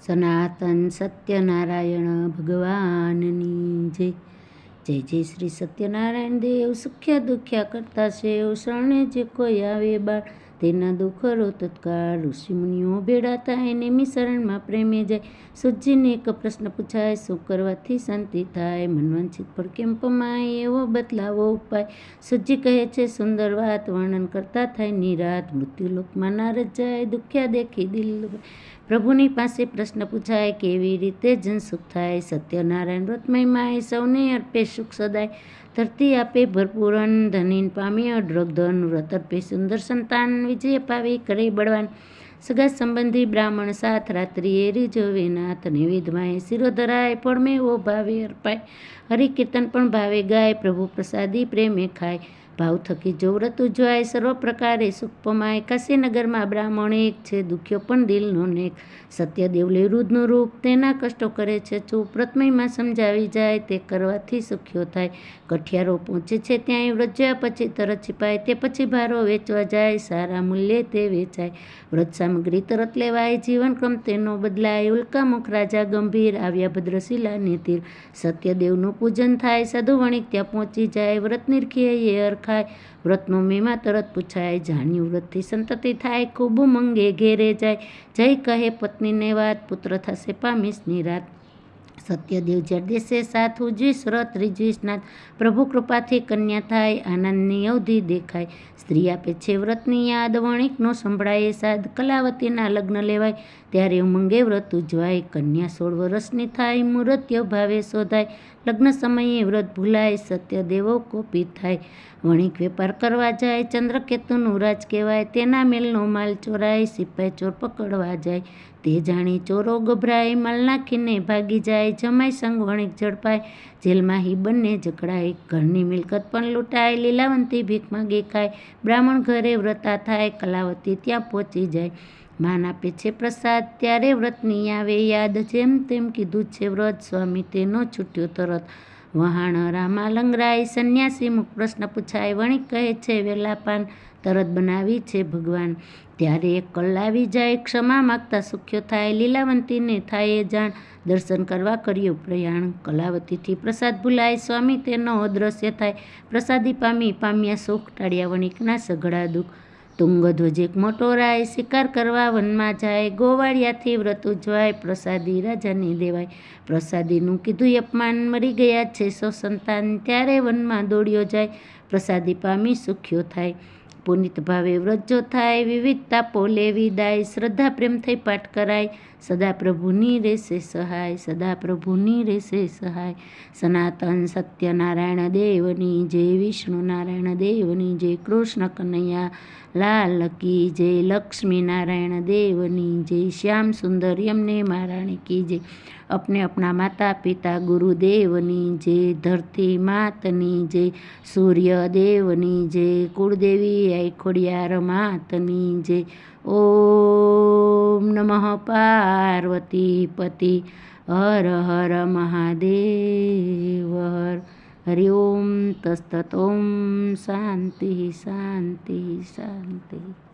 સનાતન સત્યનારાયણ ભગવાનની જય. જય જય શ્રી સત્યનારાયણ દેવ. સુખ્યા દુખ્યા કરતા સેવ, શરણે જે કોઈ આવે બાળ, તેના દુઃખરો તત્કાળ. ઋષિમુનિઓ ભેળા થાય, નેમી શરણમાં પ્રેમે જાય. સુજીને એક પ્રશ્ન પૂછાય, શું કરવાથી શાંતિ થાય? મનવાંછિત ફળ કેમ પમાય, એવો બદલાવો ઉપાય. સુજી કહે છે સુંદર વાત, વર્ણન કરતા થાય નિરાત. મૃત્યુલોકમાં નારદ જાય, દુખ્યા દેખી દિલ. પ્રભુની પાસે પ્રશ્ન પૂછાય, કેવી રીતે જન સુખ થાય? સત્યનારાયણ વ્રત મહિમાય, સૌને અર્પે સુખ સદાય. ધરતી આપે ભરપૂર અન્ન, ધનીન પામી અઢળક ધન. વ્રત અર્પે સુંદર સંતાન, વિજય પાવી કરે બળવાન. સગા સંબંધી બ્રાહ્મણ સાથ, રાત્રિ એરી જોવે નાથ. નિવેદમાં શિરો ધરાય, ફળ મેવો ભાવે અર્પાય. હરિકીર્તન પણ ભાવે ગાય, પ્રભુ પ્રસાદી પ્રેમે ખાય. ભાવ થકી જો વ્રત ઉજવાય, સર્વ પ્રકારે સુખ પમાય. કાશીનગરમાં બ્રાહ્મણ એક છે, દુખ્યો પણ દિલનો નેક. સત્યદેવ લે રુદનું રૂપ, તેના કષ્ટો કરે છે ચૂપ. વ્રતમયમાં સમજાવી જાય, તે કરવાથી સુખ્યો થાય. કઠિયારો પહોંચે છે ત્યાંય, વ્રજ્યા પછી તરત છીપાય. તે પછી ભારો વેચવા જાય, સારા મૂલ્યે તે વેચાય. વ્રત સામગ્રી તરત લેવાય, જીવનક્રમ તેનો બદલાય. ઉલ્કામુખ રાજા ગંભીર, આવ્યા ભદ્રશિલા તીર. સત્યદેવનું પૂજન થાય, સાધુ વણિક ત્યાં પહોંચી જાય. વ્રત નિરખીએ એ અરખાય, વ્રતનો મહિમા તરત પૂછાય. જાણ્યું વ્રતથી સંતતિ થાય, ખૂબ મંગે ઘેરે જાય. જય કહે પત્નીને વાત, પુત્ર થશે પામીશ નિરાત. સત્યદેવ જ્યારે દેશે સાથ, ઉજવીશ વ્રત રીઝવીશ નાથ. પ્રભુ કૃપાથી કન્યા થાય, આનંદની અવધિ દેખાય. સ્ત્રી આપે છે વ્રતની યાદ, વણિકનો સંભળાય સાદ. કલાવતીના લગ્ન લેવાય, ત્યારે ઉમંગે વ્રત ઉજવાય. કન્યા 16 વર્ષની થાય, મુહૂર્ત્ય ભાવે શોધાય. લગ્ન સમયે વ્રત ભૂલાય, સત્યદેવો કોપિત થાય. વણિક વેપાર કરવા જાય, ચંદ્રકેતુનું રાજ કહેવાય. તેના મેલનો માલ ચોરાય, સિપાઈ ચોર પકડવા જાય. તે જાણી ચોરો ગભરાય, માલ નાખીને ભાગી જાય. જમાઈ સંગ વણિક ઝડપાય, જેલમાં હી બંને જકડાય. ઘરની મિલકત પણ લૂંટાય, લીલાવંતી ભીખ માગે ખાય. બ્રાહ્મણ ઘરે વ્રતા થાય, કલાવતી ત્યાં પહોંચી જાય. માન આપે છે પ્રસાદ, ત્યારે વ્રતની આવે યાદ. જેમ તેમ કીધું છે વ્રત, સ્વામી તેનો છૂટ્યો તરત. વહાણ રામા લંગરાય, સંન્યાસી મુખ પ્રશ્ન પૂછાય. વણિક કહે છે વેલાપાન, તરત બનાવી છે ભગવાન. ત્યારે એક કલાવી જાય, ક્ષમા માગતા સુખ્યો થાય. લીલાવંતીને થાય એ જાણ, દર્શન કરવા કર્યું પ્રયાણ. કલાવતીથી પ્રસાદ ભૂલાય, સ્વામી તેનો અદ્રશ્ય થાય. પ્રસાદી પામ્યા સુખ, ટાળ્યા વણિકના સઘળા દુઃખ. તુંગધ્વજ એક મોટો રાય, શિકાર કરવા વનમાં જાય. ગોવાળિયાથી વ્રત ઉજવાય, પ્રસાદી રાજાને દેવાય. પ્રસાદીનું કીધું અપમાન, મરી ગયા છે 100 સંતાન. ત્યારે વનમાં દોડ્યો જાય, પ્રસાદી પામી સુખ્યો થાય. પુનિત ભાવે વ્રત જો થાય, વિવિધ તાપો લેવી દાય. શ્રદ્ધા પ્રેમ થઈ પાઠ કરાય, સદા પ્રભુની રહેશે સહાય. સદા પ્રભુની રહેશે સહાય. સનાતન સત્યનારાયણ દેવની જય. વિષ્ણુ નારાયણ દેવની જય. કૃષ્ણ કનૈયા લાલ કી જય. લક્ષ્મી નારાયણ દેવની જય. શ્યામ સુંદર યમને મહારાણી કી જય. अपने अपना माता पिता गुरुदेवनी जय. धरती मातनी जय. सूर्य देवनी जय. कुलदेवी आई खोडियार मातनी जय. ओम नमः पार्वती पति हर हर महादेव हर. हरि ओम तस्तत. ओम शांति शांति शांति.